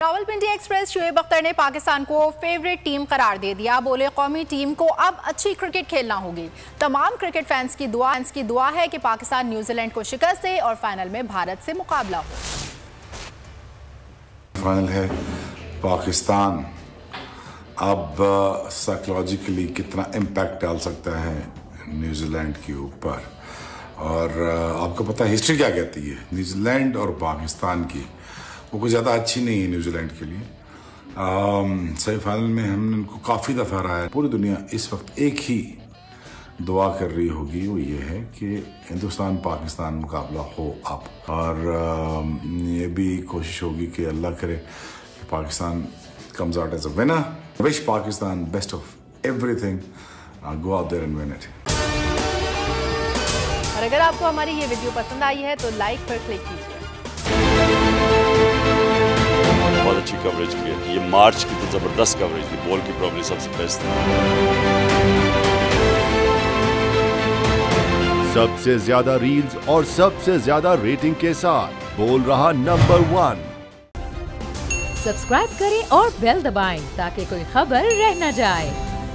Rawalpindi express Shoaib Akhtar ने पाकिस्तान को favourite team करार दे दिया। बोले कौमी टीम को अब अच्छी क्रिकेट खेलना होगी। तमाम क्रिकेट फैंस की दुआ है कि पाकिस्तान न्यूजीलैंड को शिकस्त दे और फाइनल में भारत से मुकाबला हो। फाइनल है पाकिस्तान, अब साइकोलॉजिकली कितना इम्पैक्ट डाल सकता है न्यूजीलैंड के ऊपर। और आपको पता है हिस्ट्री क्या कहती है, न्यूजीलैंड और पाकिस्तान की वो कुछ ज़्यादा अच्छी नहीं है न्यूजीलैंड के लिए। सेमीफाइनल में हमने उनको काफ़ी दफ़ा हराया है। पूरी दुनिया इस वक्त एक ही दुआ कर रही होगी, वो ये है कि हिंदुस्तान पाकिस्तान मुकाबला हो अब। और ये भी कोशिश होगी कि अल्लाह करे कि Pakistan comes out as a winner. Wish Pakistan best of everything, go out there and win it. और अगर आपको हमारी ये वीडियो पसंद आई है तो लाइक पर क्लिक कीजिए। बहुत अच्छी कवरेज की है, ये मार्च की तो जबरदस्त कवरेज थी, बॉल की प्रॉब्लम सबसे बेस्ट थी। सबसे ज्यादा रील्स और सबसे ज्यादा रेटिंग के साथ बोल रहा नंबर 1। सब्सक्राइब करें और बेल दबाएं ताकि कोई खबर रह न जाए।